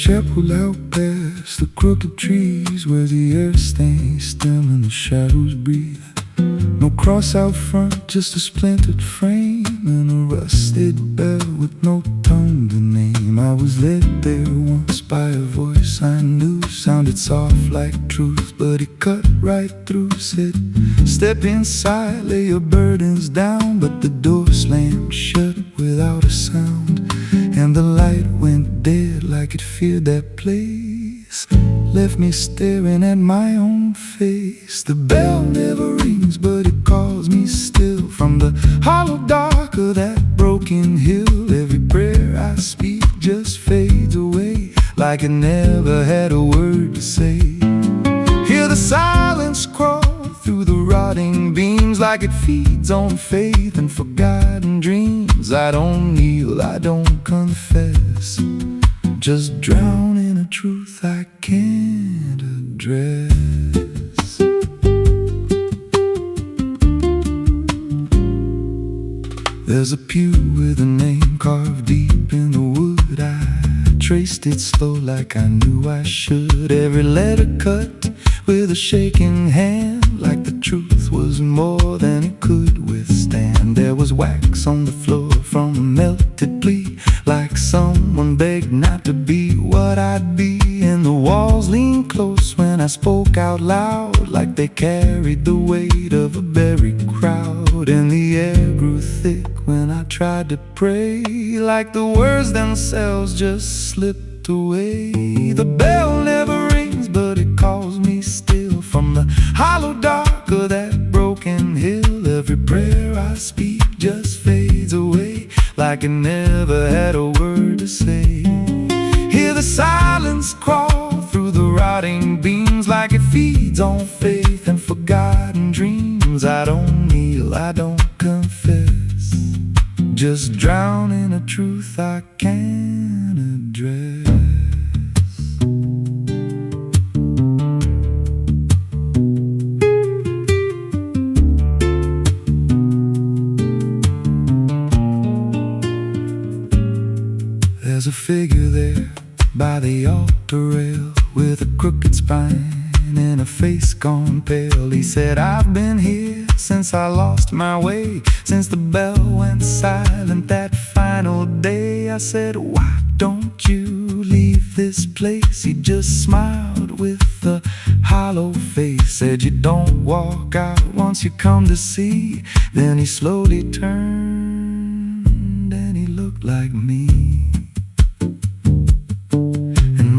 pull out past the crooked trees where the air stains still and the shadows breathe. No cross out front, just a splintered frame and a rusted bell with no tongue to name. I was led there once by a voice I knew, sounded soft like truth, but it cut right through. Said, step inside, lay your burdens down. But the door slammed shut without a sound, and the light went dead like it feared that place. Left me staring at my own face. The bell never rings, but it calls me still. From the hollow dark of that broken hill, every prayer I speak just fades away, like it never had a word to say. Hear the silence crawl through the rotting beams, like it feeds on faith and forgotten dreams. I don't kneel, I don't confess, just drown in a truth I can't address. There's a pew with a name carved deep in the wood. I traced it slow like I knew I should. Every letter cut with a shaking hand, like the truth was more than it could withstand. There was wax on the floor from a melted plea, like someone begged not to be what I'd be. And the walls leaned close when I spoke out loud, like they carried the weight of a buried crowd. And the air grew thick when I tried to pray, like the words themselves just slipped away. The bell never rings, but it calls me still. From the hollow dark of that broken hill, every prayer I speak just fades away, like it never had a word to say. Hear the silence crawl through the rotting beams, like it feeds on faith and forgotten dreams. I don't kneel, I don't confess, just drown in a truth I can't address. There's a figure there by the altar rail, with a crooked spine and a face gone pale. He said, I've been here since I lost my way, since the bell went silent that final day. I said, why don't you leave this place? He just smiled with a hollow face, said, you don't walk out once you come to see. Then he slowly turned and he looked like me.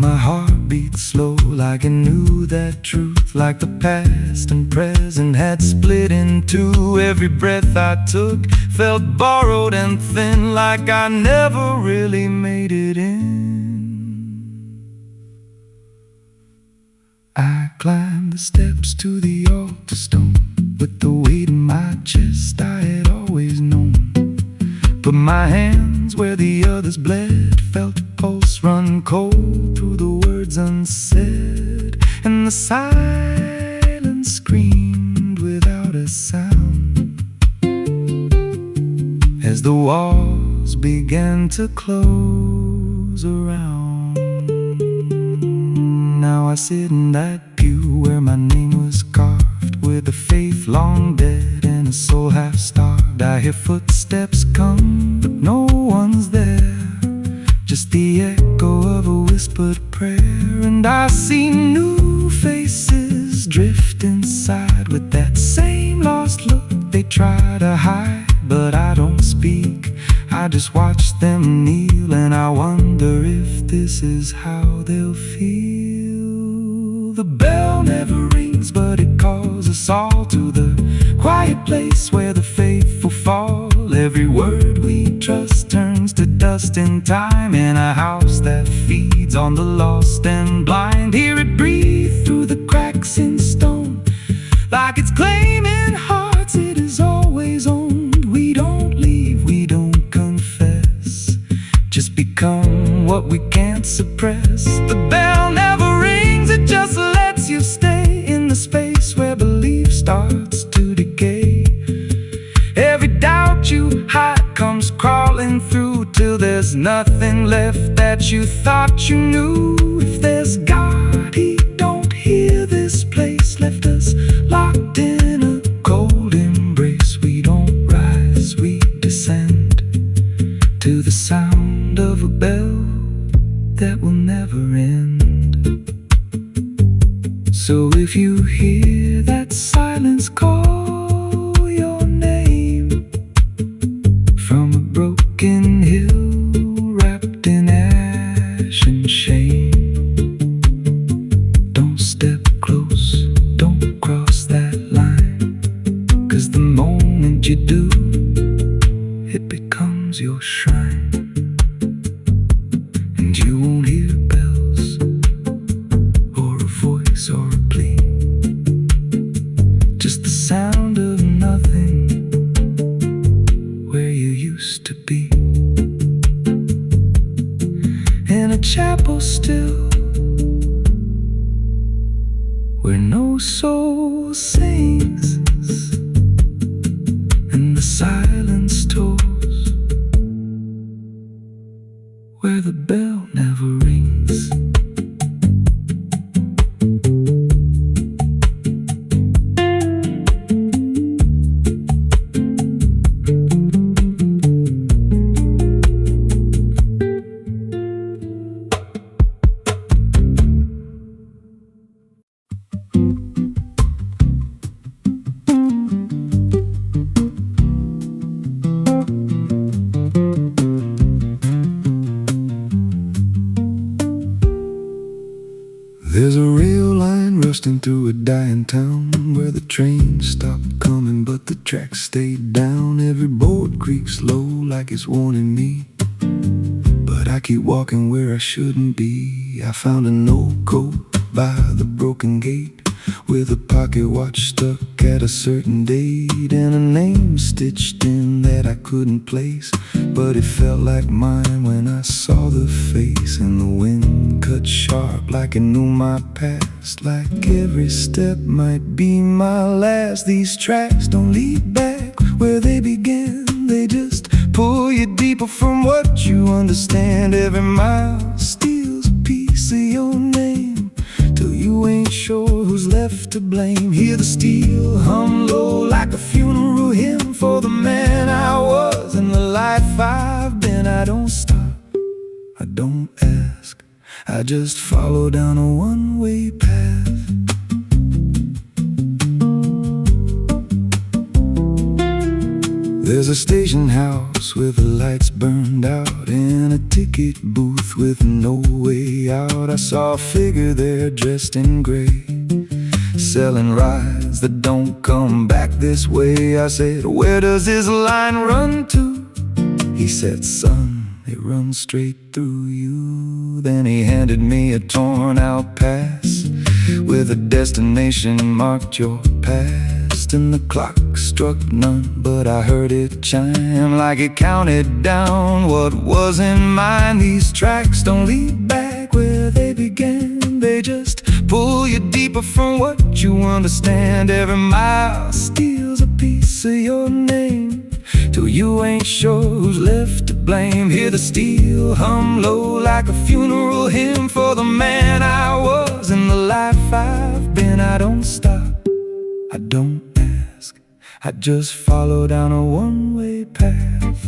My heart beat slow, like it knew that truth, like the past and present had split in two. Every breath I took felt borrowed and thin, like I never really made it in. I climbed the steps to the altar stone, with the weight in my chest I had always known. Put my hands where the others bled, felt a pulse run cold through the words unsaid, and the silence screamed without a sound as the walls began to close around. Now I sit in that pew where my name was carved, with a faith long dead and a soul half starved. I hear footsteps come, but no one's there, just the echo of a whispered prayer. And I see new faces drift inside, with that same lost look they try to hide. But I don't speak, I just watch them kneel, and I wonder if this is how they'll feel. The bell never rings, but it calls us all to the quiet place where the faithful fall. Every word we trust turns to dust in time, in a house that feeds on the lost and blind. Hear it breathe through the cracks in stone, like it's claiming hearts it is always owned. We don't leave, we don't confess, just become what we can't suppress. The bell never rings, it just lets you stay in the space where belief starts to decay. Every doubt you hide comes crawling through, till there's nothing left that you thought you knew. end. So if you hear that silence call your name from a broken hill wrapped in ash and shame, don't step close, don't cross that line, 'cause the moment you do, it becomes your shrine. And you won't hear bells or a voice or a plea, just the sound of nothing where you used to be. In a chapel still, where no soul sings and the silence tolls, where the bell never rings. There's a rail line rusting through a dying town, where the trains stopped coming but the tracks stayed down. Every board creaks low like it's warning me, but I keep walking where I shouldn't be. I found an old coat by the broken gate, with a pocket watch stuck at a certain date, and a name stitched in that I couldn't place, but it felt like mine when I saw the face. And the wind cut sharp like it knew my past, like every step might be my last. These tracks don't lead back where they began, they just pull you deeper from what you understand. Every mile steals a piece of your name, till you ain't sure who's left to blame. Hear the steel hum low like a funeral hymn for the man I was and the life I've been. I don't stop, I don't ask, I just follow down a one-way path. There's a station house with the lights burned out, and a ticket booth with no way out. I saw a figure there dressed in gray, selling rides that don't come back this way. I said, "Where does this line run to?" He said, "Son, it runs straight through you." Then he handed me a torn out pass with a destination marked your past. And the clock struck none, but I heard it chime like it counted down what wasn't mine. These tracks don't lead back where they began, they just pull you deeper from what you understand. Every mile steals a piece of your name, till you ain't sure who's left to blame. Hear the steel hum low like a funeral hymn for the man I was and the life I've been. I don't stop, I don't ask, I just follow down a one-way path.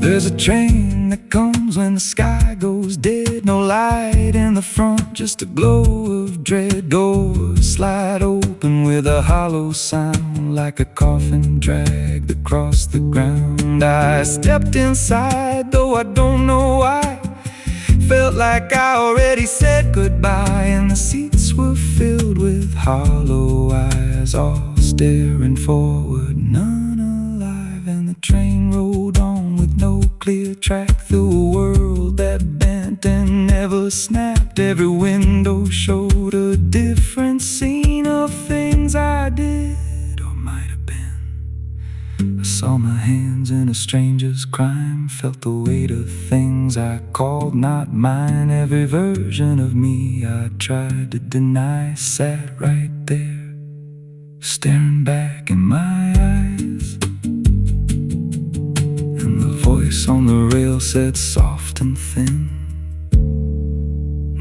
There's a train that comes when the sky goes dead, no light in the front, just a glow of dread. Doors slide open with a hollow sound, like a coffin dragged across the ground. I stepped inside, though I don't know why. Felt like I already said goodbye, and the seats were filled with hollow eyes, all staring forward, none alive. And the train rolled on with no clear track through a world that bent and never snapped. Every window showed a different scene of things I did or might have been. I saw my hands in a stranger's crime, felt the weight of things I called not mine. Every version of me I tried to deny sat right there, staring back in my eyes. And the voice on the rail said soft and thin,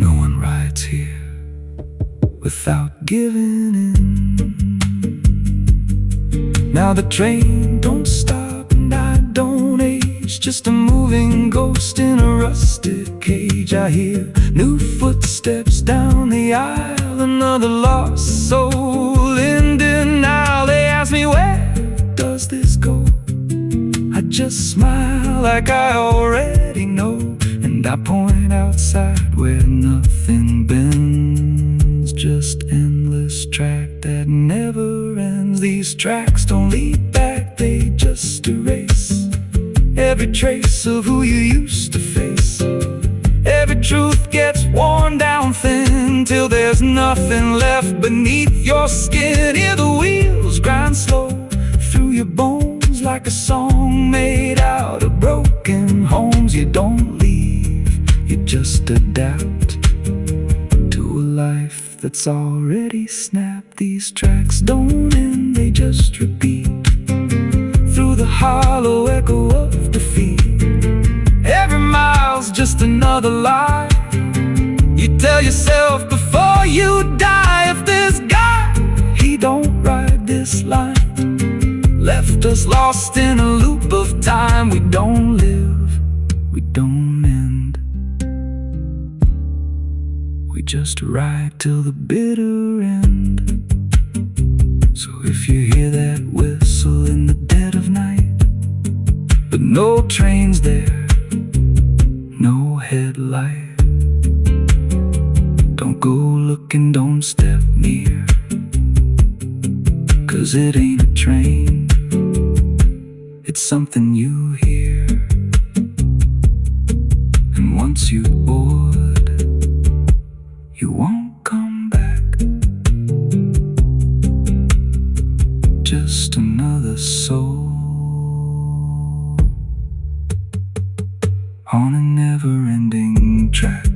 "No one rides here without giving in." Now the train don't stop and I don't age, It's just a moving ghost in a rusted cage. I hear new footsteps down the aisle, another lost soul in denial. They ask me, where does this go? I just smile like I already know, and I point outside where nothing bends. Just endless track that never ends. These tracks don't lead back, they just erase every trace of who you used to face. Every truth gets worn down thin, till there's nothing left beneath your skin. Hear the wheels grind slow through your bones, like a song made out of broken homes. You don't leave, you just adapt to a life that's already snapped. These tracks don't end, they just repeat through the hollow echo of defeat. Every mile's just another lie you tell yourself before you die. If this guy, he don't ride this line, left us lost in a loop of time. We don't live, we don't end, we just ride till the bitter end. So if you hear that whistle in the dead of night, but no trains there, no headlight, don't go looking, don't step near, 'cause it ain't a train, it's something you hear. And once you board, you won't come back. Just another soul on a never-ending track.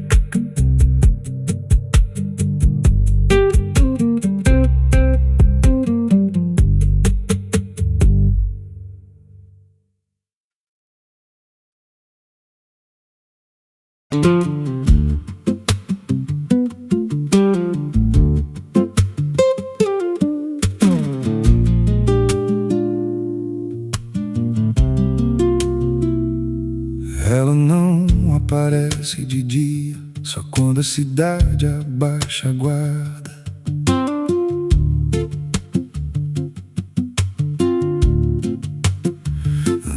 Ela não aparece de dia, só quando a cidade abaixa a guarda.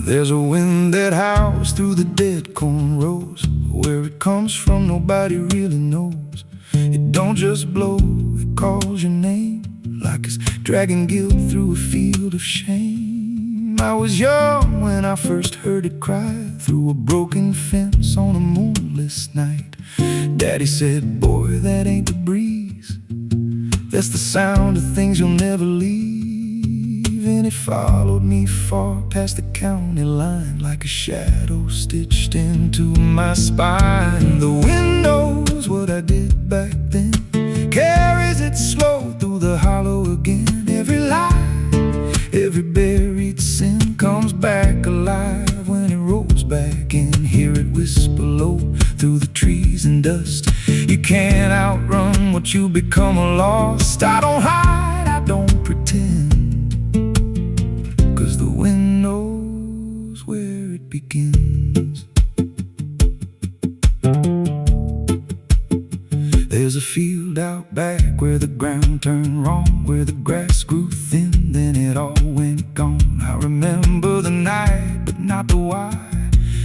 There's a wind that howls through the dead corn rows. Where it comes from nobody really knows. It don't just blow, it calls your name, like it's dragging guilt through a field of shame. I was young when I first heard it cry through a broken fence on a moonless night. Daddy said, boy, that ain't the breeze, that's the sound of things you'll never leave. And it followed me far past the county line, like a shadow stitched into my spine. The wind knows what I did back then, carries it slow through the hollow again. Every lie, every buried sin comes back alive when it rolls back in. Hear it whisper low through the trees and dust. You can't outrun what you become lost. I don't hide, I don't pretend, 'cause the wind knows where it begins. There's a field out back where the ground turned wrong, where the grass grew thin, then it all went gone. I remember the night, but not the why,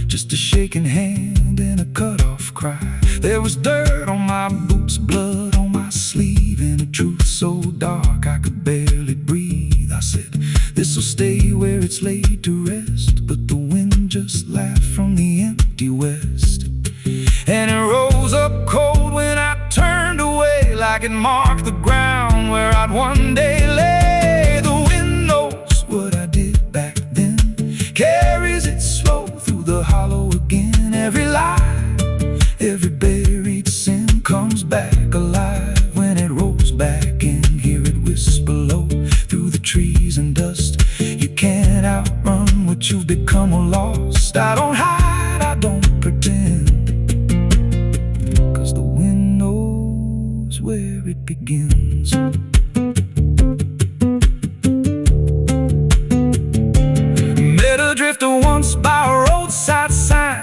just a shaking hand and a cut-off cry. There was dirt on my boots, blood on my sleeve, and a truth so dark I could barely breathe. I said, this'll stay where it's laid to rest, but the wind just laughed from the empty west. And it rose up cold when I turned away, like it marked the ground where I'd one day lay. The wind knows what I did back then, carries it slow through the hollow again. Every lie, every buried sin comes back alive when it rolls back in. Hear it whisper low through the trees and dust. You can't outrun what you've become or lost. I don't hide, I don't pretend, 'cause the wind knows where it begins.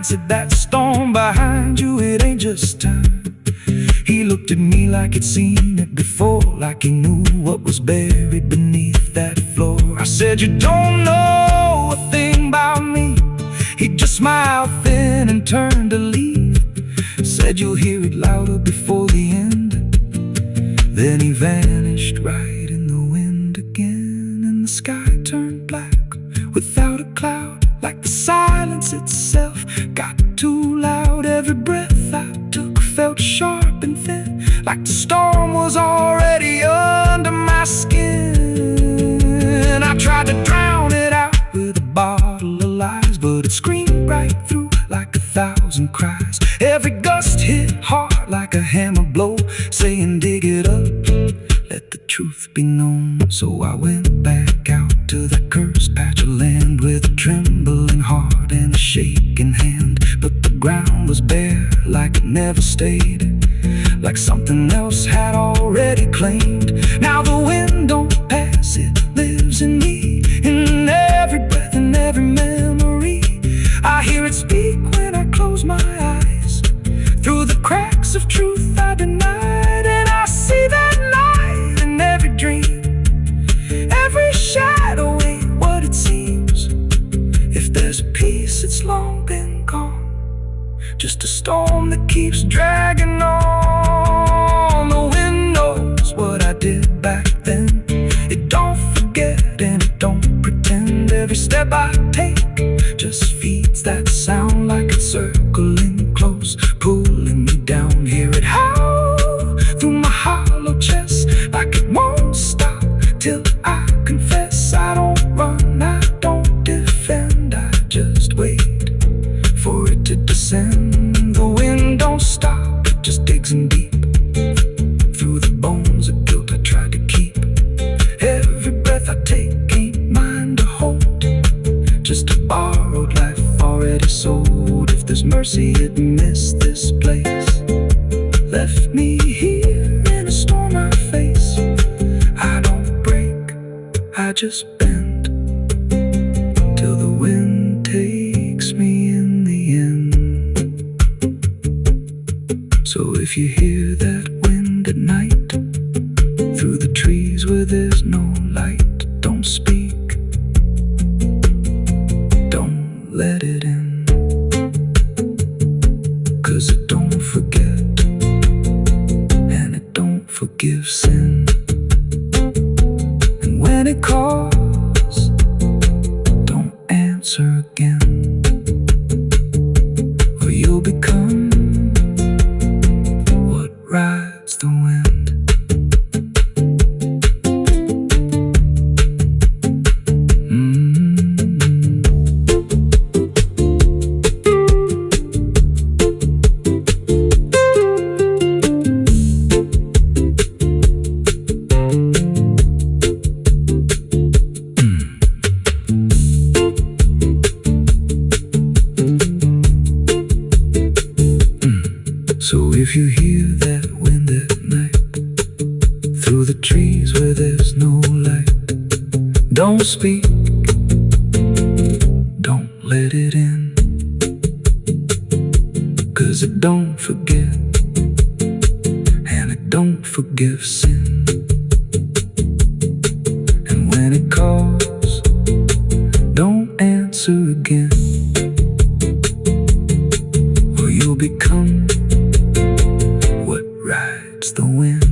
said that storm behind you, it ain't just time. He looked at me like he'd seen it before, like he knew what was buried beneath that floor. I said, you don't know a thing about me. He just smiled thin and turned to leave. Said, you'll hear it louder before the end. Then he vanished right in the wind again, and the sky turned black without a cloud, like the silence itself got too loud. Every breath I took felt sharp and thin, like the storm was already under my skin. I tried to drown it out with a bottle of lies, but it screamed right through like 1,000 cries. Every gust hit hard like a hammer blow, saying dig it up, let the truth be known. So I went back out to that cursed patch of land with a trembling heart and a shaking hand. But the ground was bare like it never stayed, like something else had already claimed. Now the wind don't pass, it lives in me, in every breath and every memory. I hear it speak when I close my eyes, through the cracks of truth I denied. And I see that light in every dream, every shadow ain't what it seems. If there's peace, it's long been gone, just a storm that keeps dragging on. The wind knows what I did back then. It don't forget and it don't pretend. Every step I take just feeds that sound, like it's circling close, pulling me down. Hear it howl through my hollow chest, like it won't stop till I confess. I don't run, I don't defend, I just wait for it to descend. The wind don't stop, it just digs in deep, through the bones of guilt I try to keep. Every breath I take ain't mine to hold, just a borrowed life already sold. If there's mercy, it missed this place, left me here in a storm I face. I don't break, I just bend, till the wind takes me in the end. So if you hear that wind at night, through the trees where there's no light, don't speak, don't let it in, 'cause it don't forget and it don't forgive sin. And when it calls, don't answer again, or you'll become what rides the wind. So if you hear that wind at night, through the trees where there's no light, don't speak, don't let it in, 'cause it don't forget and it don't forgive sin. And when it calls, don't answer again, or you'll become what rides the wind.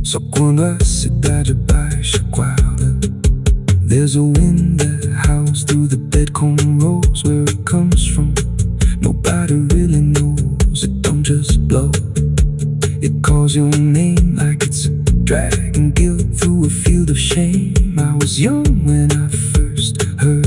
Só quando a cidade baixa guarda, there's a wind that howls through the dead corn rows. Where it comes from, nobody really knows. It don't just blow, it calls your name like it's dragging guilt through a field of shame. I was young when I first heard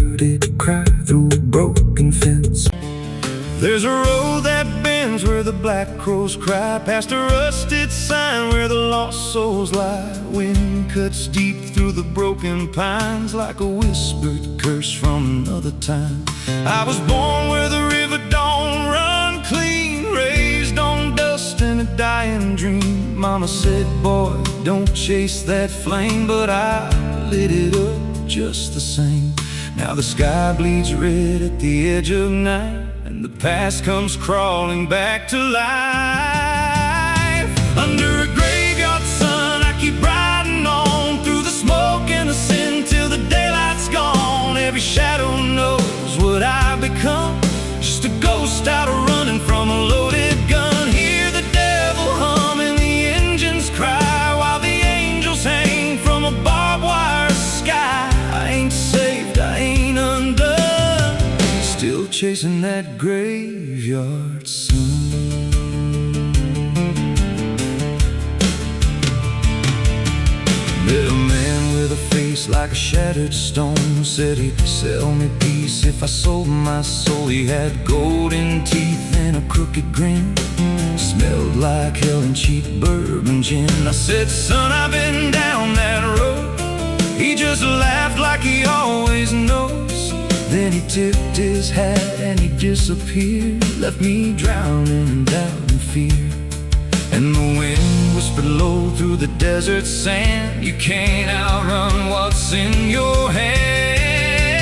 black crows cry past a rusted sign where the lost souls lie. Wind cuts deep through the broken pines like a whispered curse from another time. I was born where the river don't run clean, raised on dust and a dying dream. Mama said, boy, don't chase that flame, but I lit it up just the same. Now the sky bleeds red at the edge of night, and the past comes crawling back to life. Under a graveyard sun, I keep riding on through the smoke and the sin till the daylight's gone. Every shadow knows what I've become, just a ghost out running from a loaded gun. Hear the devil hum and the engines cry while the angels hang from a barbed wire sky. I ain't saved, I ain't undone, still chasing that graveyard sun. Met a man with a face like a shattered stone, said he'd sell me peace if I sold my soul. He had golden teeth and a crooked grin, smelled like hell and cheap bourbon gin. I said, son, I've been down that road. He just laughed like he always knows. Then he tipped his hat and he disappeared, left me drowning in doubt and fear. And the wind whispered low through the desert sand, you can't outrun what's in your hands.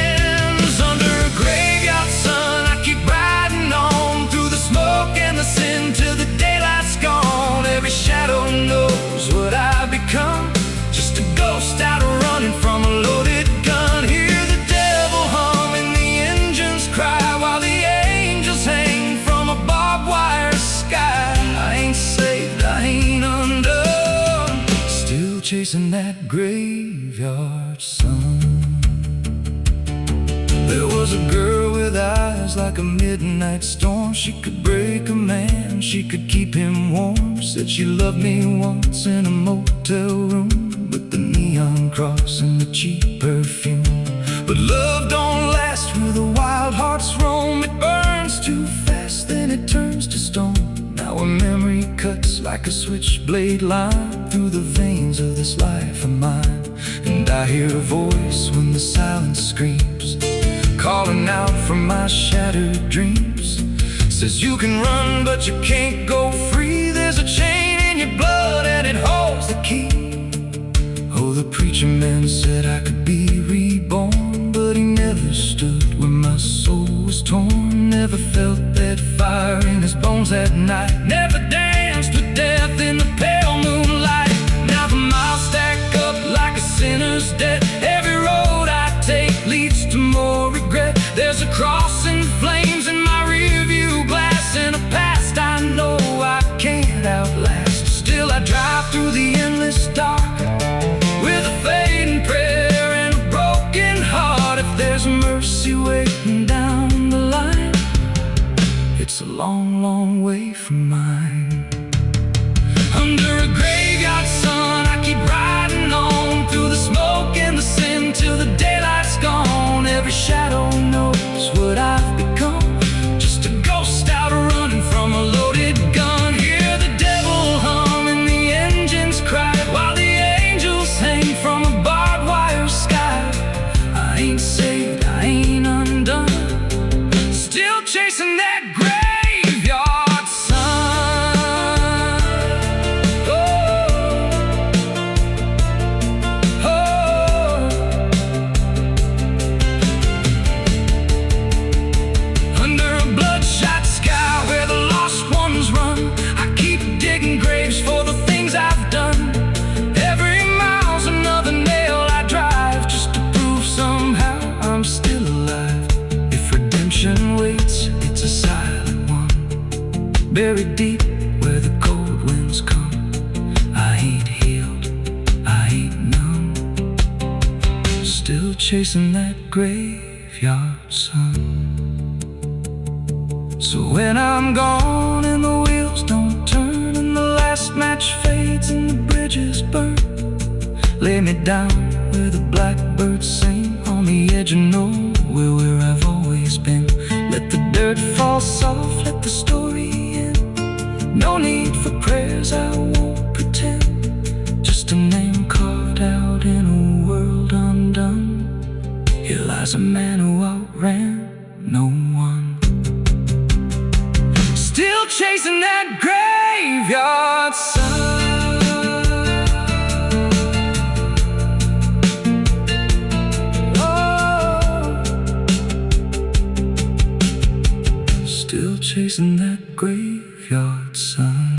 Under a graveyard sun, I keep riding on through the smoke and the sin till the daylight's gone. Every shadow knows what I've become, just a ghost out running from a loaded gun. Hear the devil hum and the engines cry while the angels hang from a barbed wire sky. I ain't saved, I ain't undone, still chasing that graveyard sun. There was a girl with eyes like a midnight storm. She could break a man, she could keep him warm. Said she loved me once in a motel room, with the neon cross and the cheap perfume. But love don't last where the wild hearts roam. It burns too fast, then it turns to stone. Now a memory cuts like a switchblade line through the veins of this life of mine. And I hear a voice when the silence screams, calling out from my shattered dreams. Says you can run but you can't go free. There's a chain in your blood and it holds the key. Oh, the preacher man said I could be reborn, but he never stood where my soul was torn. Never felt that fire in his bones at night, never danced with death in the pale moonlight. Now the miles stack up like a sinner's debt. Every road I take leads to more regret. There's a cross and flames in my rearview glass, and a past I know I can't outlast. Still I drive through the endless dark with a fading prayer and a broken heart. If there's mercy waiting down the line, it's a long, long way from mine. Under a graveyard sun, I keep riding on through the smoke and the sin till the daylight's gone. Every shadow knows what I've become, just a ghost out running from a loaded gun. Hear the devil hum and the engines cry while the angels hang from a barbed wire sky. I ain't saved, I ain't undone, still chasing that graveyard sun. Oh, oh. Under a bloodshot sky where the lost ones run, I keep digging graves for the things I've done. Every mile's another nail I drive, just to prove somehow I'm still alive. If redemption waits, it's a silent one, buried deep where the cold winds come. I ain't healed, I ain't numb, still chasing that graveyard sun. So when I'm gone and the wheels don't turn and the last match fades and the bridges burn, lay me down where the blackbirds sing on the edge of nowhere where I've always been. Let the dirt fall soft, let the story end. No need for prayers, I won't pretend. Just a name carved out in a world undone. Here lies a man who outran no one, still chasing that graveyard sun. Still chasing that graveyard sun.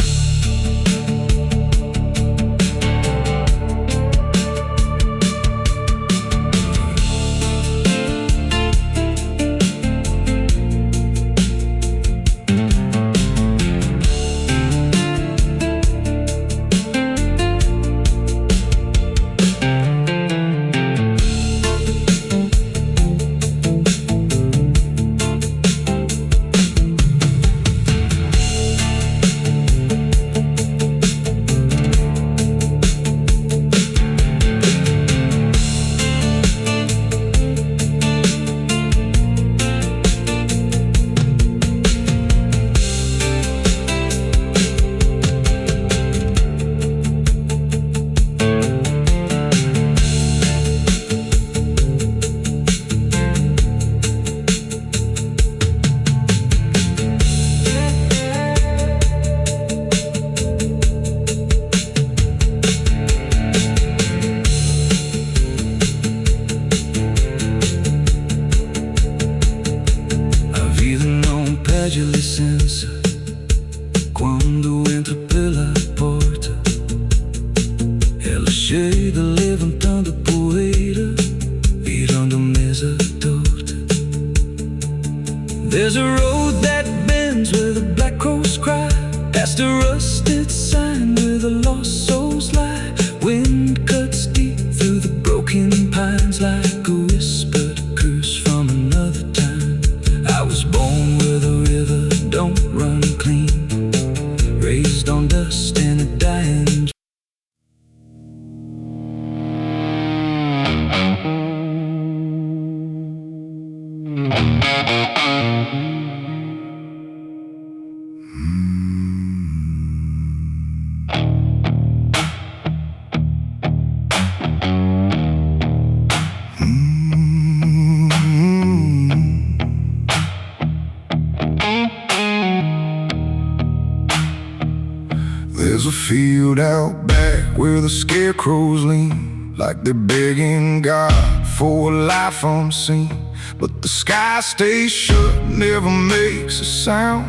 Pede licença quando entra pela porta. Ela chega levantando poeira, virando mesa torta. There's a road that bends where the black crows cry, past a rusted sign where the lost souls lie. Wind cuts deep through the broken pines like a whispered curse from another time. I was born where the river don't run clean, raised on dust and a dying. There's a field out back where the scarecrows lean, like they're begging God for a life unseen. But the sky stays shut, never makes a sound,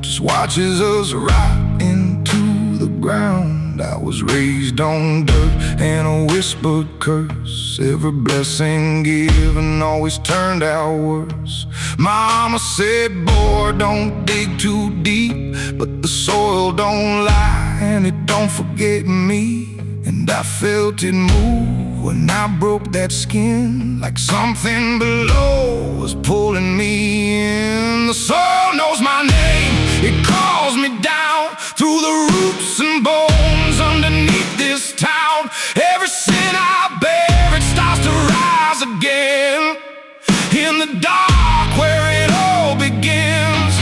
just watches us rot into the ground. I was raised on dirt and a whispered curse. Every blessing given always turned out worse. Mama said, boy, don't dig too deep, but the soil don't lie and it don't forget me. And I felt it move when I broke that skin, like something below was pulling me in. The soil knows my name, it calls me down through the roots and bones underneath this town. Every sin I bear, it starts to rise again in the dark where it all begins.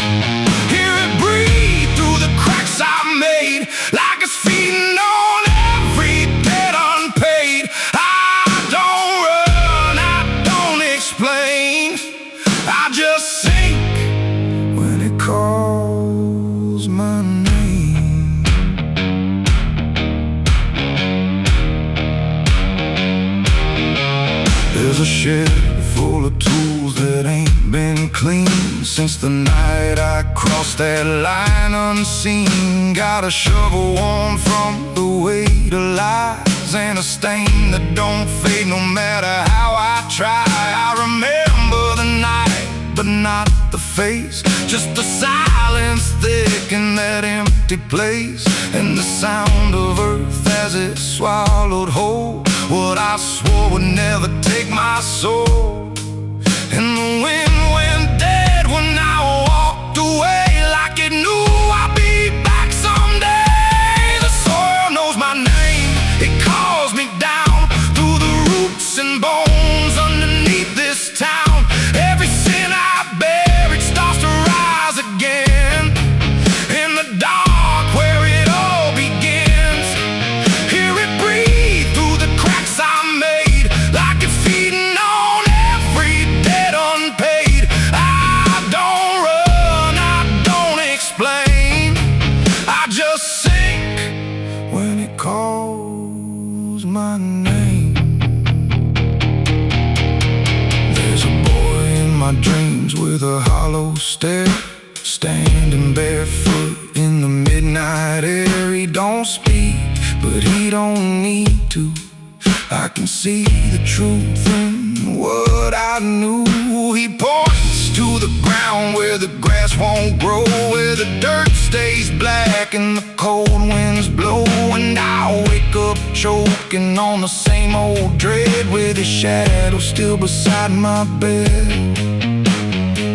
Hear it breathe through the cracks I made, like it's feeding on every debt unpaid. I don't run, I don't explain, I just sink when it calls my name. There's a shed full of tools that ain't been cleaned since the night I crossed that line unseen. Got a shovel worn from the weight of lies and a stain that don't fade no matter how I try. I remember the night, but not the face, just the silence thick in that empty place, and the sound of earth as it swallowed whole what I swore would never take my soul. And the wind went dead when I walked away, like it knew I'd be back someday. The soil knows my name, it calls me down through the roots and bones underneath this town. Every sin I bear, it starts to rise again in the dark. ends with a hollow stare, standing barefoot in the midnight air. He don't speak, but he don't need to. I can see the truth in what I knew. He points to the ground where the grass won't grow, where the dirt stays black and the cold winds blow. And I wake up choking on the same old dread, with his shadow still beside my bed.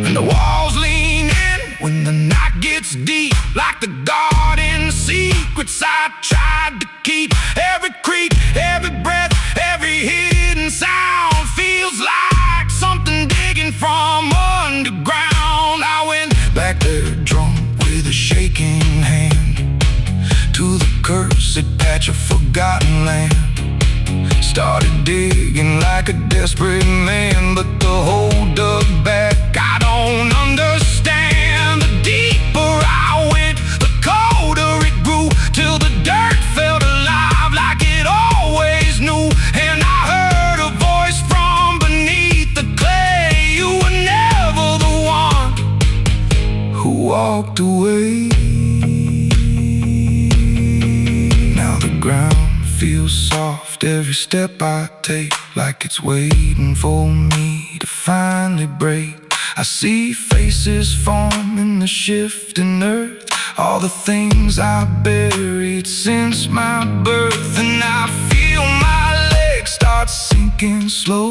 And the walls lean in when the night gets deep, like the garden secrets I tried to keep. Every creak, every breath, every hidden sound feels like something digging from underground. I went back there drunk with a shaking hand to the cursed patch of forgotten land. Started digging like a desperate man, but the hole dug back. I don't understand. The deeper I went, the colder it grew, till the dirt felt alive like it always knew. And I heard a voice from beneath the clay. You were never the one who walked away. Now the ground feels soft every step I take, like it's waiting for me to finally break. I see faces form in the shifting earth, all the things I buried since my birth. And I feel my legs start sinking slow,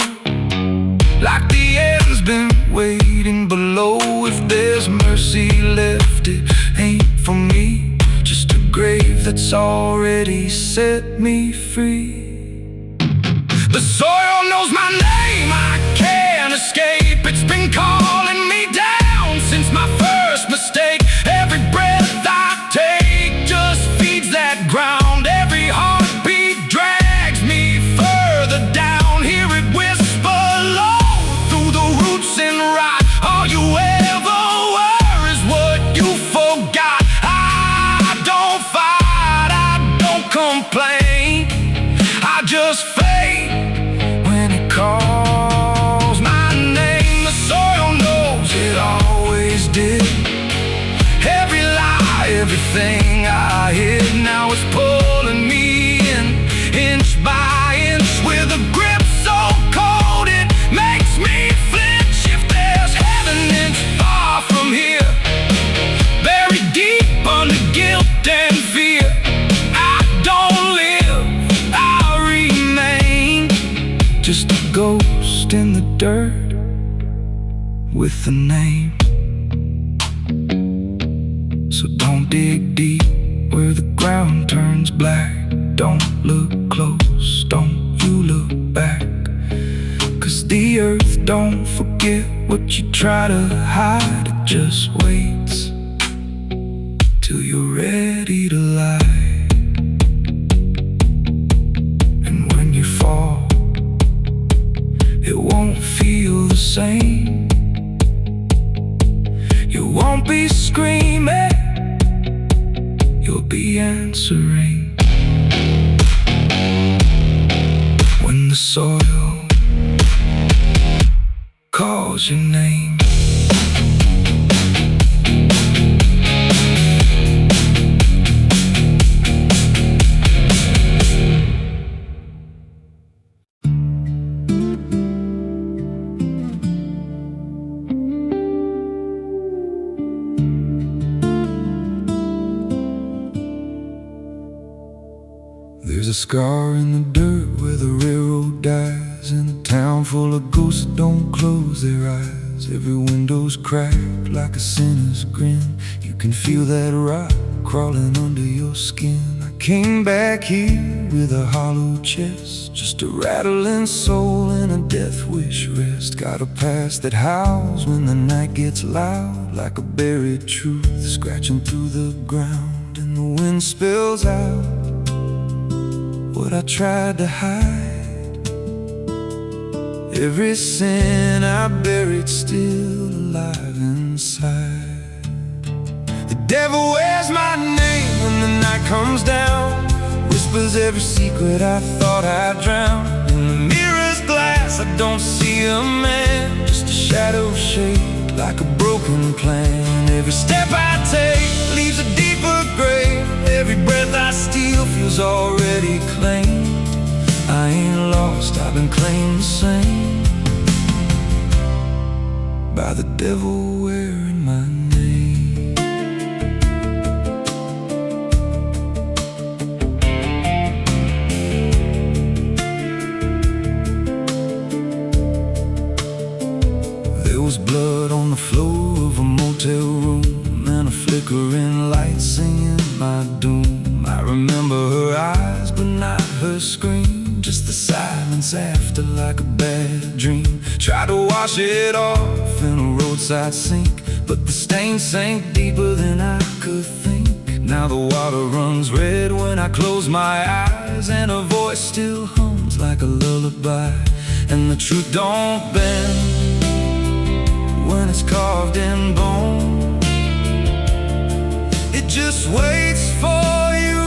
like the end's been waiting below. If there's mercy left, it ain't for me, just a grave that's already set me free. The soil knows my name, I can't escape. It's been calling me down since my first mistake. Every breath I take just feeds that ground. Every heartbeat drags me further down. Hear it whisper low through the roots and rot. All you ever were is what you forgot. I don't fight, I don't complain, I just fade when it calls my name. The soil knows it always did. Every lie, everything I hid, now it's pulling me in, inch by inch, with a grip so cold it makes me flinch. If there's heaven, it's far from here, buried deep under guilt and fear. I don't live, I remain, just a ghost in the dirt with a name. So don't dig deep where the ground turns black. Don't look close, don't you look back, 'cause the earth don't forget what you try to hide. It just waits till you're ready to lie. And when you fall, it won't feel the same. You won't be screaming, you'll be answering. When the soil calls your name. There's a scar in the dirt where the railroad dies, in a town full of ghosts that don't close their eyes. Every window's cracked like a sinner's grin. You can feel that rock crawling under your skin. I came back here with a hollow chest, just a rattling soul and a death wish rest. Got a past that howls when the night gets loud, like a buried truth scratching through the ground. And the wind spills out what I tried to hide. Every sin I buried still alive inside. The devil wears my name when the night comes down, whispers every secret I thought I'd drown. In the mirror's glass I don't see a man, just a shadow shaped like a broken plan. Every step I take leaves a deeper grave. Every breath I steal feels already claimed. I ain't lost, I've been claimed the same by the devil wearing my name. There was blood on the floor of a motel room, and a flickering light singing my doom. I remember her eyes, but not her scream, just the silence after, like a bad dream. Tried to wash it off in a roadside sink, but the stain sank deeper than I could think. Now the water runs red when I close my eyes, and her voice still hums like a lullaby. And the truth don't bend when it's carved in bone. It just waits for you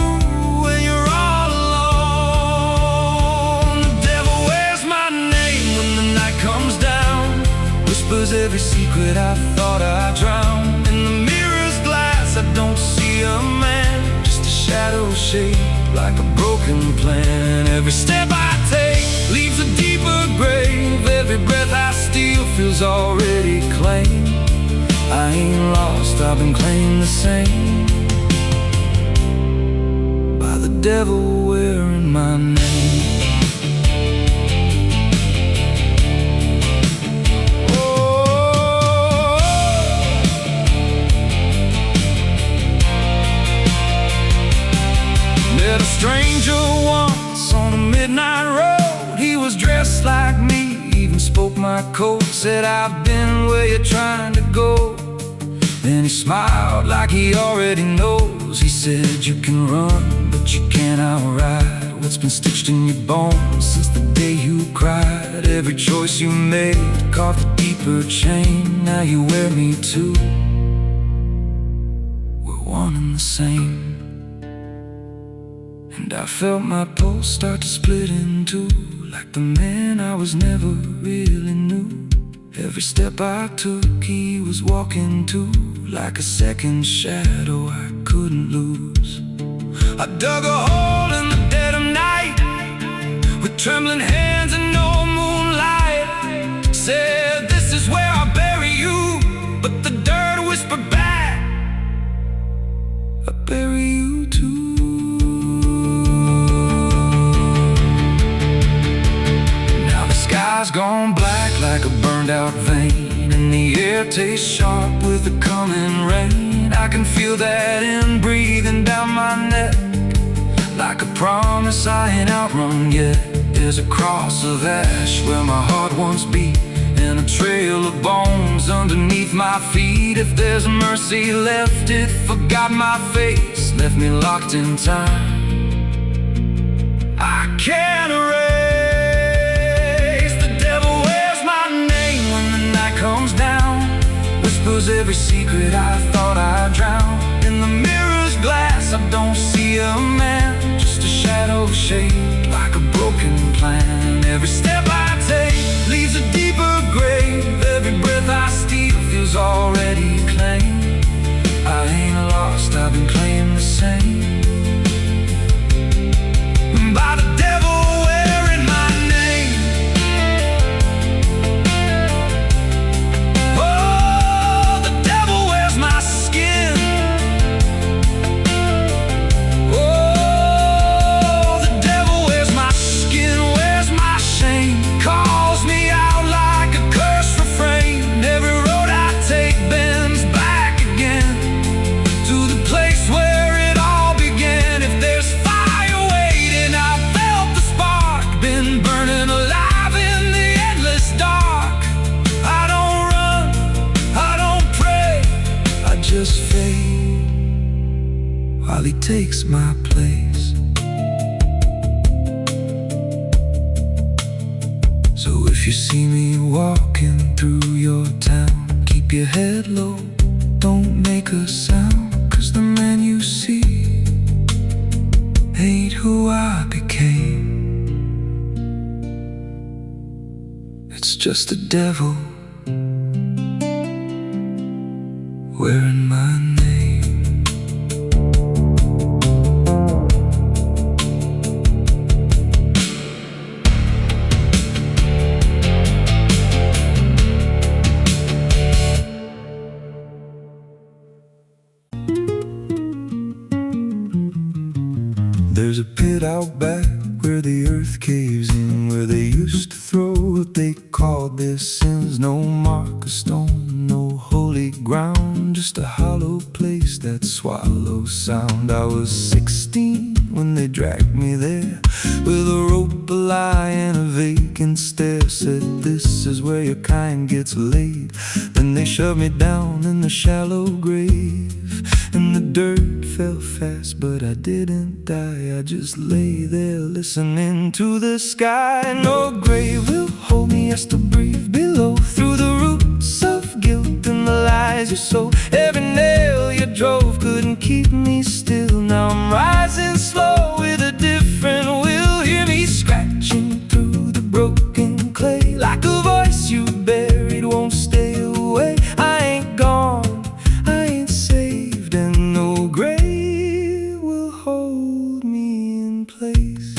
when you're all alone. The devil wears my name when the night comes down, whispers every secret I thought I drowned. In the mirror's glass I don't see a man, just a shadow shaped like a broken plan. Every step I take leaves a deeper grave. Every breath I steal feels already claimed. I ain't lost, I've been claimed the same by the devil wearing my name. Oh, met a stranger once on a midnight road. He was dressed like me, even spoke my code. Said, I've been where you're trying to go. Then he smiled like he already knows. He said, you can run, but you can't outride what's been stitched in your bones since the day you cried. Every choice you made carved a deeper chain. Now you wear me too. We're one and the same. And I felt my pulse start to split in two, like the man I was never really knew. Every step I took he was walking too, like a second shadow I couldn't lose. I dug a hole in the dead of night with trembling hands and no moonlight. Said, this is where I'll bury you, but the dirt whispered back, I'll bury you too. Now the sky's gone black like a burned out vein, and the air tastes sharp with the coming rain. I can feel that in breathing down my neck, like a promise I ain't outrun yet. There's a cross of ash where my heart once beat, and a trail of bones underneath my feet. If there's mercy left, it forgot my face, left me locked in time. I can't erase. The devil wears my name when the night comes down, whispers every secret I thought I drowned. In the mirror's glass I don't see a man, just a shadow shaped like a broken plan. Every step I take leaves a deeper grave. Every breath I steal feels already claimed. I ain't lost, I've been claimed the same by the devil wearing my name. Oh, the devil wears my skin. Oh, the devil wears my skin, wears my shame, calls me out like a cursed refrain. Every road I take bends back again to the place where it all began. If there's fire waiting, I felt the spark, been burning alive in the endless dark. I don't run, I don't pray, I just fade while he takes my place. So if you see me walking through your town, keep your head low, don't make a sound, 'cause the man you see ain't who I became. It's just the devil wearing my name. There's a pit out back where the earth caves in, where they used to throw what they called their sins. No mark of stone, no holy ground, just a hollow place that swallows sound. I was 16 when they dragged me there, with a rope, a lie, and a vacant stare. Said, this is where your kind gets laid. Then they shoved me down in the shallow grave, and the dirt fell fast, but I didn't die. I just lay there listening to the sky. No grave will hold me, I still breathe below, through the roots of guilt and the lies you sow. Every nail you drove couldn't keep me still. Now I'm rising slow with a different will. Hear me scratching through the broken clay, like a voice you buried won't stay away. I ain't gone, I ain't saved, and no grave will hold me in place.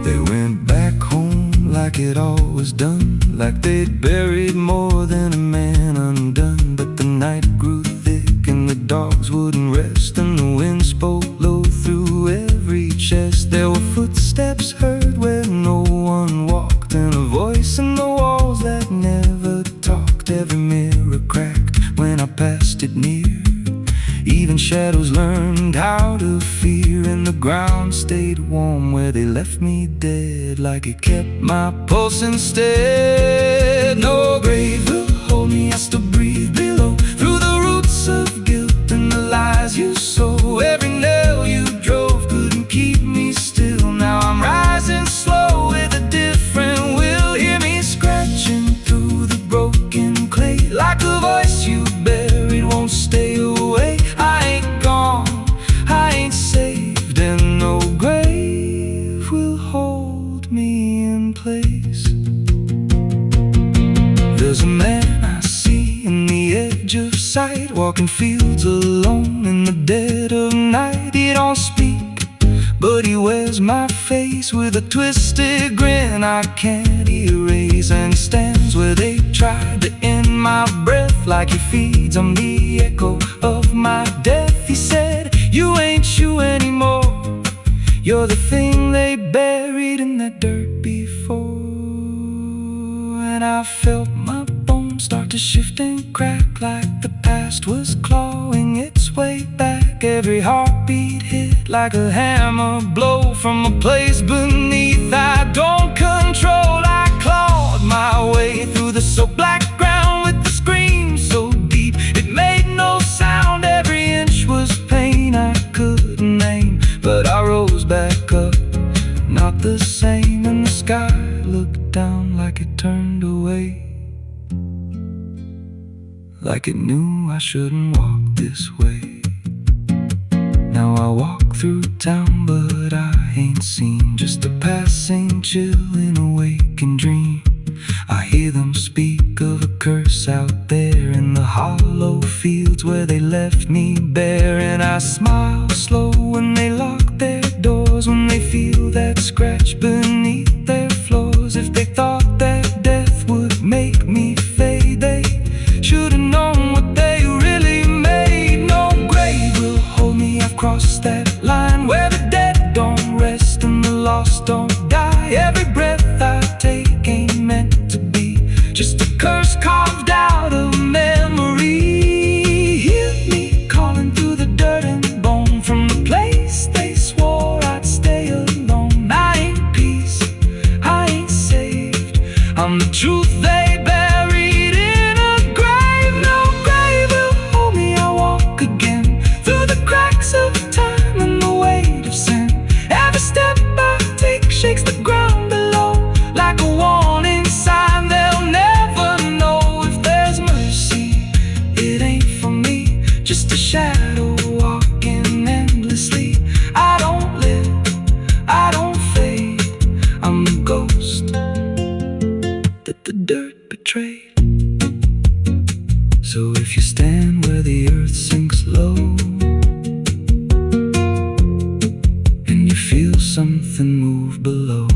They went back home like it all was done, like they'd buried more than a man undone. But the night grew thick and the dogs wouldn't rest, and the wind spoke low through every chest. There were footsteps heard where no one walked, and a voice in the walls that never talked. Every mirror cracked when I passed it near. Even shadows learned how to fear, and the ground stayed warm where they left me dead, like it kept my pulse instead. No grave will hold me, I still breathe below, through the roots of guilt and the lies you sow. Every nail you drove couldn't keep me still. Now I'm rising slow with a different will. Hear me scratching through the broken clay, like a voice you buried won't stay away. I ain't gone, I ain't saved, and no grave will hold me in place. There's a man I see in the edge of sight, walking fields alone in the dead of night. He don't speak, but he wears my face with a twisted grin I can't erase. And he stands where they tried to end my breath, like he feeds on the echo of my death. He said, you ain't you anymore, you're the thing they buried in that dirt before. And I felt my bones start to shift and crack, like the past was clawing its way back. Every heartbeat hit like a hammer blow from a place beneath I don't control. I clawed my way through the so black ground with the scream so deep it made no sound. Every inch was pain I couldn't name, but I rose back up, not the same. And the sky looked down like it turned away, like it knew I shouldn't walk this way. Now I walk through town, but I ain't seen, just a passing chill in a waking dream. I hear them speak of a curse out there in the hollow fields where they left me bare. And I smile slow when they lock their doors, when they feel that scratch beneath their floors. If they thought that death would make me fade, they should've known what they really made. No grave will hold me, I've crossed that line where the dead don't rest and the lost don't die. Every breath I take ain't meant to be, just a curse carved out of memory. Hear me calling through the dirt and bone, from the place they swore I'd stay alone. I ain't peace, I ain't saved, I'm the truth they buried in a grave. No grave will hold me, I walk again through the cracks of time and the weight of sin. Every step I take shakes the ground below, like a warning sign they'll never know if there's mercy So if you stand where the earth sinks low and you feel something move below,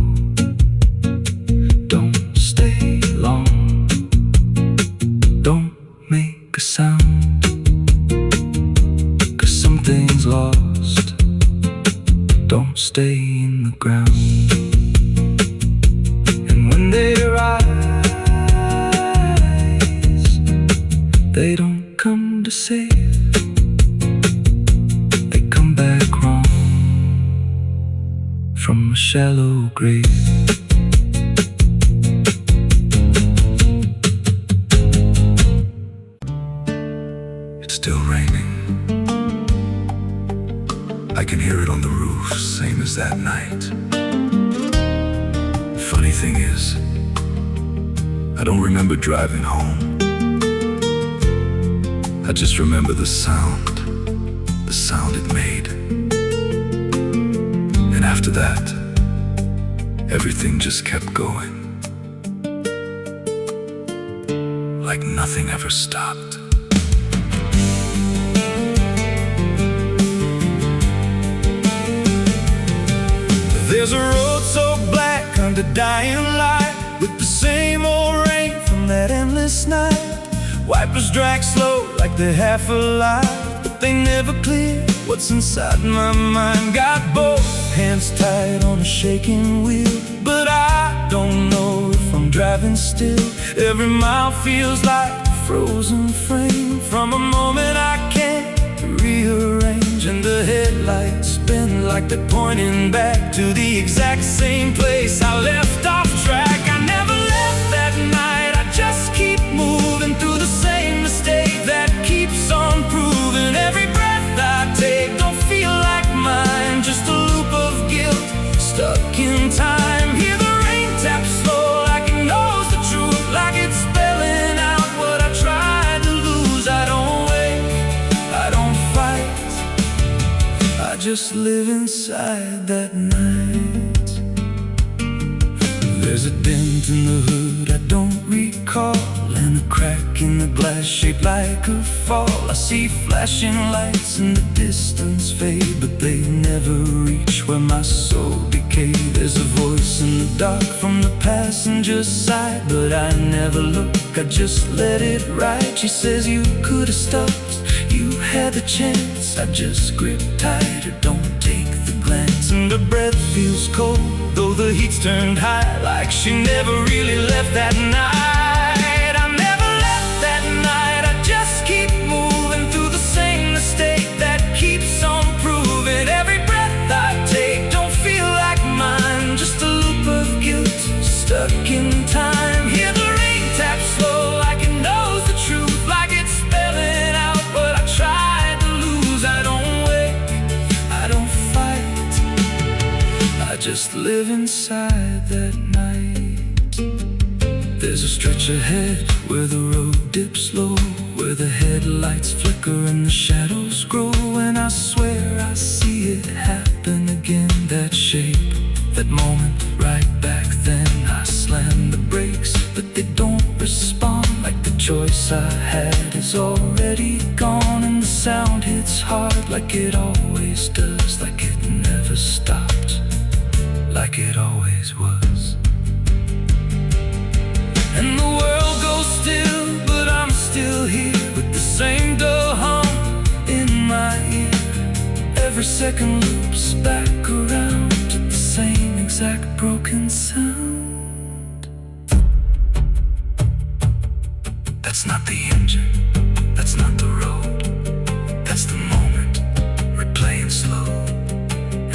don't stay long, don't make a sound, 'cause something's lost. Don't stay in the ground. And when they rise, they don't come to save, they come back wrong from a shallow grave. It's still raining. I can hear it on the roof, same as that night. Funny thing is, I don't remember driving home. I just remember the sound it made. And after that, everything just kept going, like nothing ever stopped. There's a road so black under dying light, with the same old rain from that endless night. Wipers drag slow like they're half alive, but they never clear what's inside my mind. Got both hands tied on a shaking wheel, but I don't know if I'm driving still. Every mile feels like a frozen frame from a moment I can't rearrange. And the headlights spin like they're pointing back to the exact same place I left off track. I never left that night, I just keep moving through the same mistake that keeps on proving. Every breath I take don't feel like mine, just a loop of guilt stuck in time. Hear the rain tap slow like it knows the truth, like it's spelling out what I tried to lose. I don't wake, I don't fight, I just live inside that night. There's a dent in the hood I don't recall, and a crack in the glass shaped like a fall. I see flashing lights in the distance fade, but they never reach where my soul decayed. There's a voice in the dark from the passenger side, but I never look, I just let it ride. She says you could have stopped, you had the chance. I just grip tighter, don't take the glance. And her breath feels cold, though the heat's turned high, like she never really left that night. I never left that night, I just keep moving through the same mistake that keeps on proving. Every breath I take don't feel like mine, just a loop of guilt stuck in time. Hear the rain tap slow like it knows the truth, like it's spelling out what I tried to lose. I don't wake, I don't fight, I just live inside that night. There's a stretch ahead where the road dips low, where the headlights flicker and the shadows grow. And I swear I see it happen again, that shape, that moment right back then. I slam the brakes, but they don't respond, like the choice I had is already gone. And the sound hits hard like it always does, like it never stopped, like it always was. And the world goes still, but I'm still here, with the same dull hum in my ear. Every second loops back around to the same exact broken sound. That's not the engine, that's not the road, that's the moment replaying slow.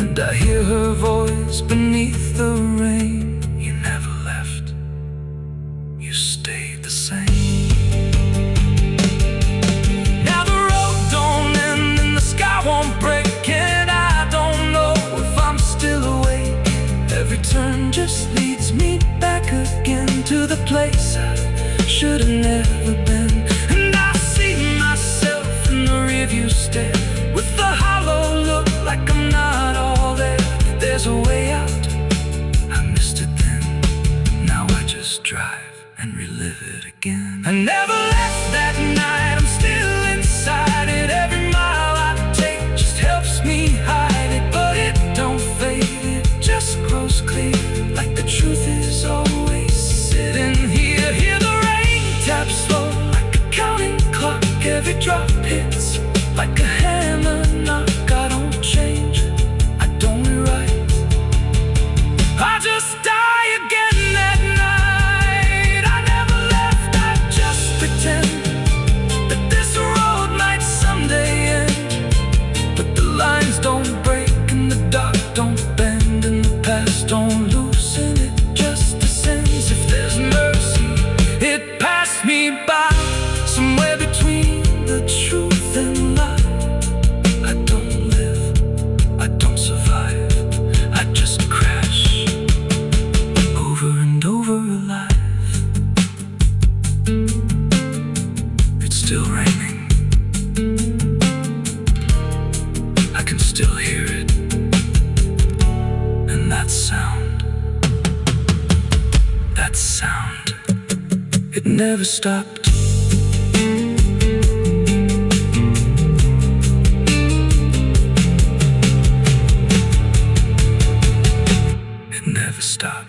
And I hear her voice beneath the rain. You never left, you stayed the same. Now the road don't end and the sky won't break, and I don't know if I'm still awake. Every turn just leads me back again to the place I should have never been. And I see myself in the rearview stare, with the hollow look like I'm not all there. There's a way out, I missed it then, now I just drive and relive it again. I never left that night, every drop hits like a hammer knock. I don't change, I don't rewrite, I just die again at night. I never left, I just pretend that this road might someday end. But the lines don't break and the dark don't bend, and the past don't loosen, it just descends. If there's mercy, it passed me by, somewhere between the truth and lie. I don't live, I don't survive, I just crash over and over alive. It's still raining, I can still hear it, and that sound, it never stopped. It never stopped.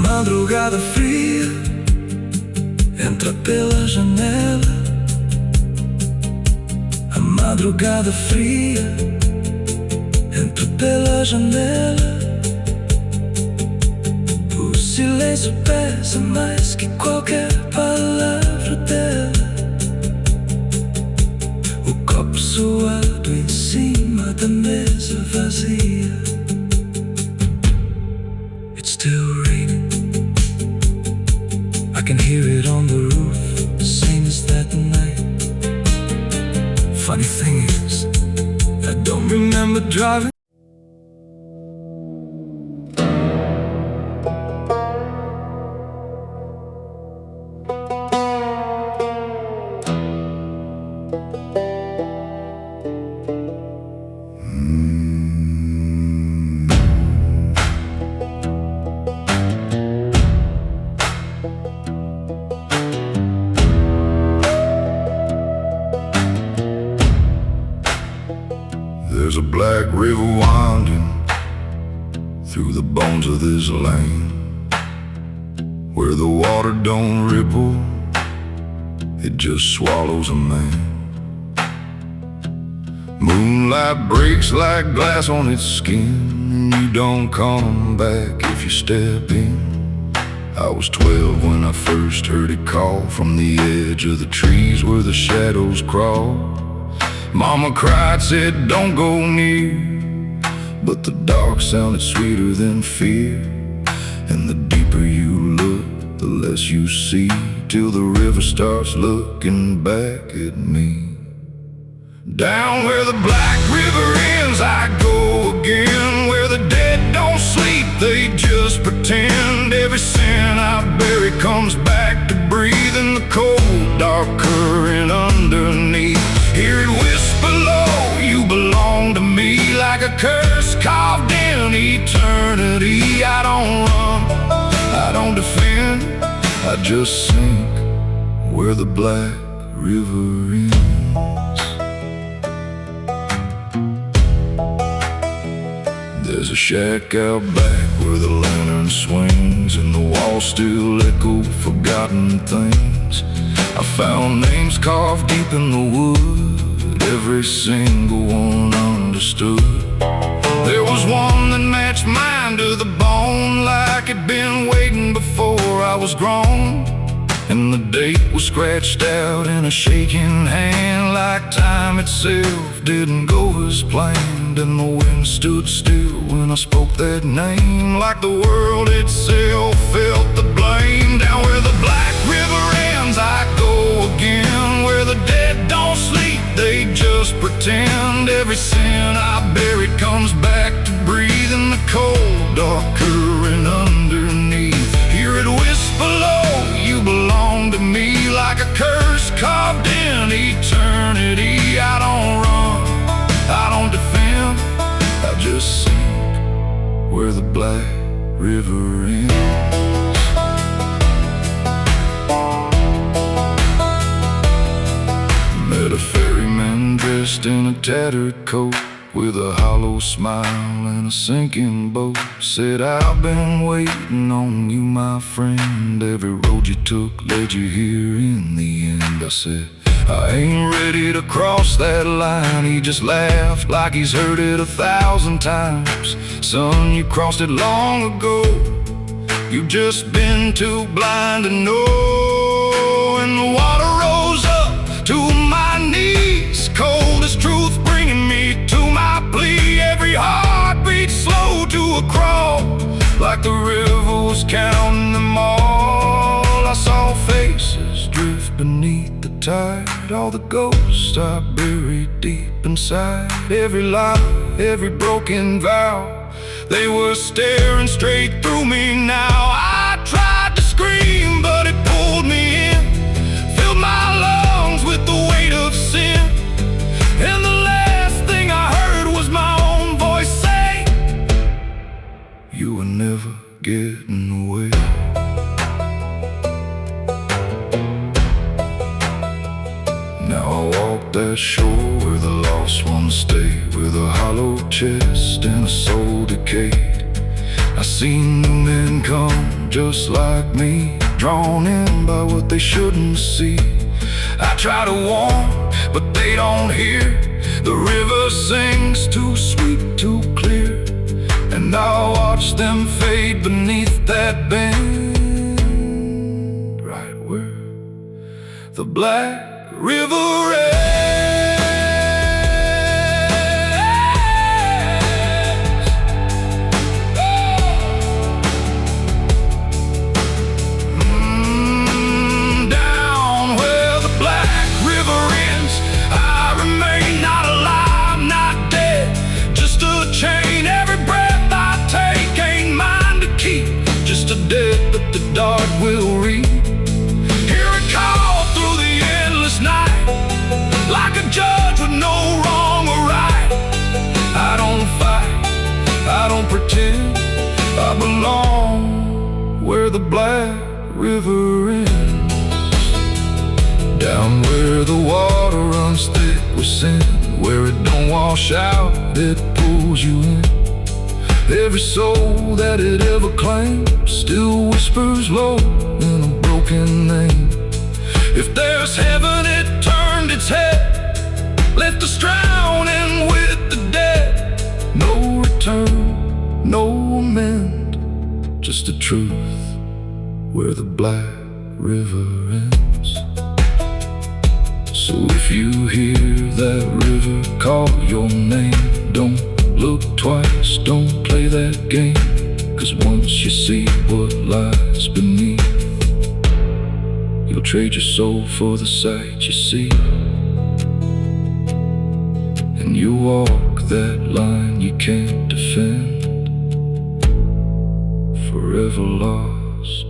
Madrugada fria, entra pela janela. A madrugada fria, entra pela janela. O silêncio pesa mais que qualquer palavra dela. O copo suado em cima da mesa vazia. It's still raining, I can hear it on the roof, same as that night. Funny thing is, I don't remember driving. There's a black river winding through the bones of this land, where the water don't ripple, it just swallows a man. Moonlight breaks like glass on its skin, and you don't come back if you step in. I was 12 when I first heard it call from the edge of the trees where the shadows crawl. Mama cried, said don't go near, but the dark sounded sweeter than fear. And the deeper you look, the less you see, till the river starts looking back at me. Down where the black river ends I go again, where the dead don't sleep, they just pretend. Every sin I bury comes back to breathe in the cold, dark current underneath. Hear it whisper low, you belong to me, like a curse carved in eternity. I don't run, I don't defend, I just sink where the black river ends. There's a shack out back where the lantern swings, and the walls still echo forgotten things. I found names carved deep in the wood, every single one understood. There was one that matched mine to the bone, was grown, and the date was scratched out in a shaking hand, like time itself didn't go as planned. And the wind stood still when I spoke that name, like the world itself felt the blame. Down where the Black River ends, I go again, where the dead don't sleep, they just pretend. Every sin I buried comes back to breathe in the cold, dark current underneath. Hear it whisper low, you belong to me, like a curse carved in eternity. I don't run, I don't defend, I just sink where the Black River ends. Met a ferryman dressed in a tattered coat, with a hollow smile and a sinking boat. Said, I've been waiting on you, my friend. Every road you took led you here in the end. I said, I ain't ready to cross that line. He just laughed like he's heard it 1,000 times. Son, you crossed it long ago. You've just been too blind to know. And the water rose up to my knees, cold as truth bringing me to my plea. Every heartbeat slow to a crawl, like the river was counting them all. I saw faces drift beneath the tide, all the ghosts I buried deep inside. Every lie, every broken vow, they were staring straight through me now. I tried to scream, but it pulled me in, filled my lungs with the weight of sin. And the last thing I heard was my own voice say, you were never getting away. Now I walk that shore where the lost ones stay, with a hollow chest and a soul decayed. I seen new men come just like me, drawn in by what they shouldn't see. I try to warn, but they don't hear. The river sings too sweet, too clear, and I watch them fade beneath that bend, right where the Black River ends. Down where the Black River ends, I remain not alive, not dead, just a chain. Every breath I take ain't mine to keep, just a debt that the dark will reap. Hear it call through the endless night, like a judge with no wrong or right. I don't fight, I don't pretend, I belong where the Black River ends. Down where the water runs thick with sin, where it don't wash out, it pulls you in. Every soul that it ever claimed still whispers low in a broken name. If there's heaven, it turned its head, left us drowning with the dead. No return, no amend, just the truth where the Black River ends. So if you hear that river call your name, don't look twice, don't play that game, 'cause once you see what lies beneath, you'll trade your soul for the sight you see. And you walk that line you can't defend, forever lost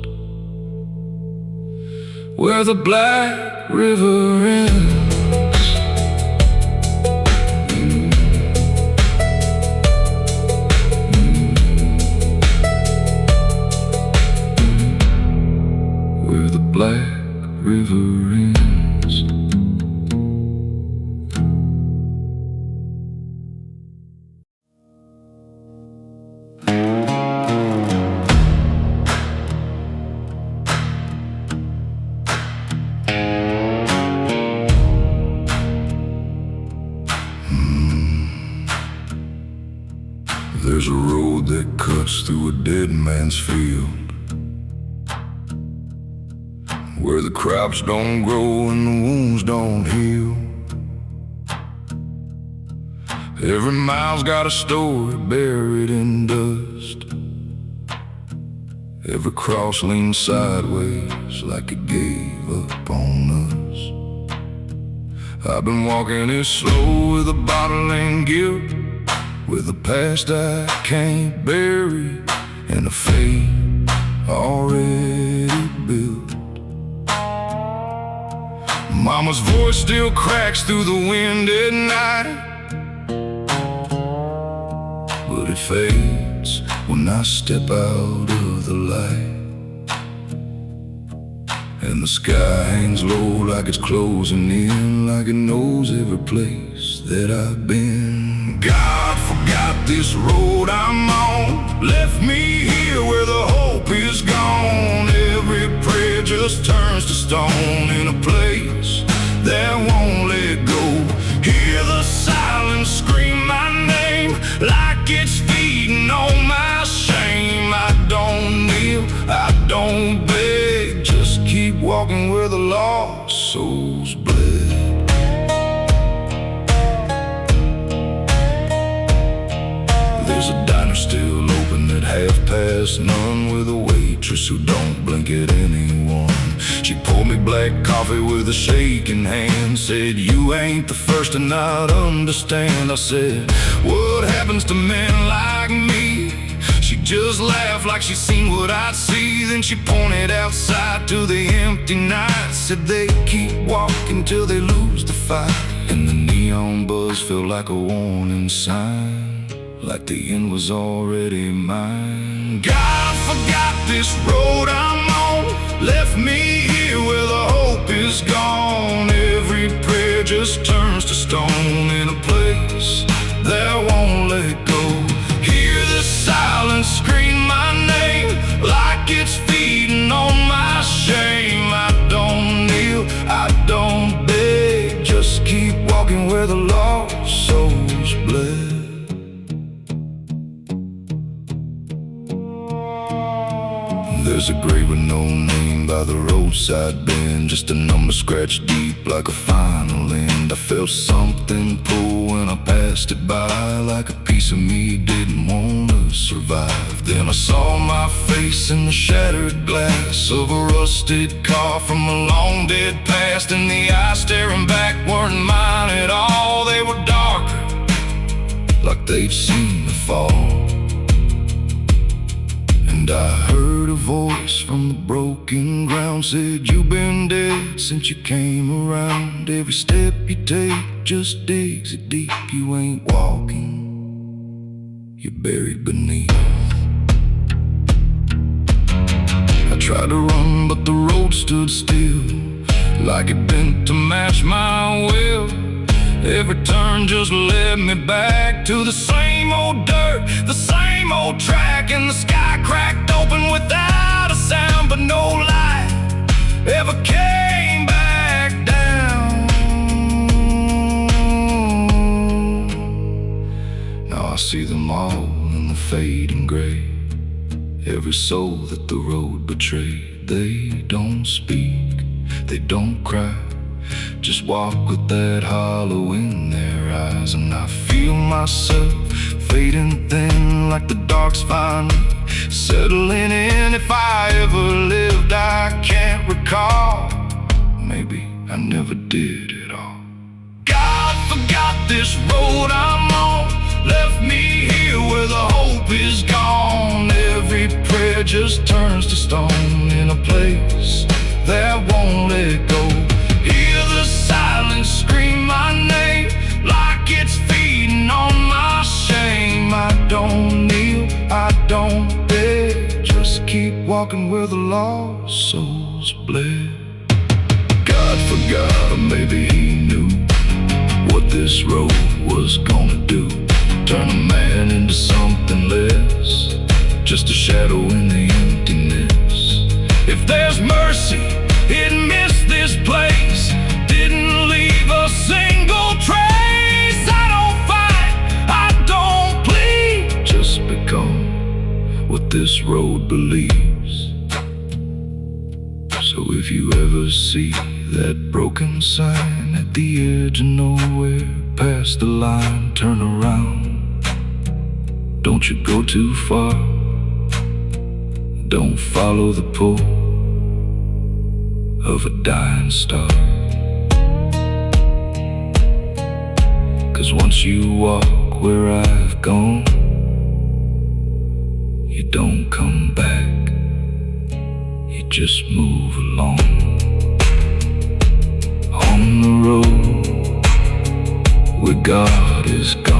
where the Black River ends. Where the Black River ends. There's a road that cuts through a dead man's field. where the crops don't grow and the wounds don't heal. Every mile's got a story buried in dust. Every cross leans sideways like it gave up on us. I've been walking it slow with a bottle and guilt, with a past I can't bury and a fate already built. Mama's voice still cracks through the wind at night, but it fades when I step out of the light. And the sky hangs low like it's closing in, like it knows every place that I've been. God forgot this road I'm on, left me here where the hope is gone. Every prayer just turns to stone in a place that won't let go. Hear the silence scream my name like it's feeding on my shame. I don't kneel, I don't beg, just keep walking where the lost souls bled. There's a diner still open at none, with a waitress who don't blink at anyone. She poured me black coffee with a shaking hand, said, "You ain't the first to not understand." I said, "What happens to men like me?" She just laughed like she'd seen what I'd see. Then she pointed outside to the empty night, said, "They keep walking till they lose the fight." And the neon buzz felt like a warning sign, like the end was already mine. God forgot this road I'm on, left me here where the hope is gone. Every prayer just turns to stone in a place that won't let go. Hear the silence scream my name like it's feeding on my shame. I don't kneel, I don't beg, just keep walking where the lost souls bled. There's a grave with no name by the roadside bend, just a number scratched deep like a final end. I felt something pull when I passed it by, like a piece of me didn't want to survive. Then I saw my face in the shattered glass of a rusted car from a long dead past, and the eyes staring back weren't mine at all. They were darker, like they'd seen the fall. And I heard a voice from the broken ground, said, "You've been dead since you came around. Every step you take just digs it deep. You ain't walking, you're buried beneath." I tried to run, but the road stood still, like it bent to match my will. Every turn just led me back to the same old dirt, the same old track, and the sky cracked open without a sound, but no light ever came back down. Now I see them all in the fading gray, every soul that the road betrayed. They don't speak, they don't cry, just walk with that hollow in their eyes. And I feel myself fading thin, like the dark's finally settling in. If I ever lived, I can't recall. Maybe I never did at all. God forgot this road I'm on, left me here where the hope is gone. Every prayer just turns to stone in a place that won't let go. Hear the silence scream my name like it's feeding on my shame. I don't kneel, I don't beg, just keep walking where the lost souls bled. God forgot, or maybe he knew what this road was gonna do. Turn a man into something less, just a shadow in the emptiness. If there's mercy, it missed this place, didn't leave a single trace. I don't fight, I don't plead, just become what this road believes, so So if you ever see that broken sign at the edge of nowhere, past the line, turn around. Don't you go too far. Don't follow the pull of a dying star. 'Cause once you walk where I've gone, you don't come back, you just move along. On the road where God is God.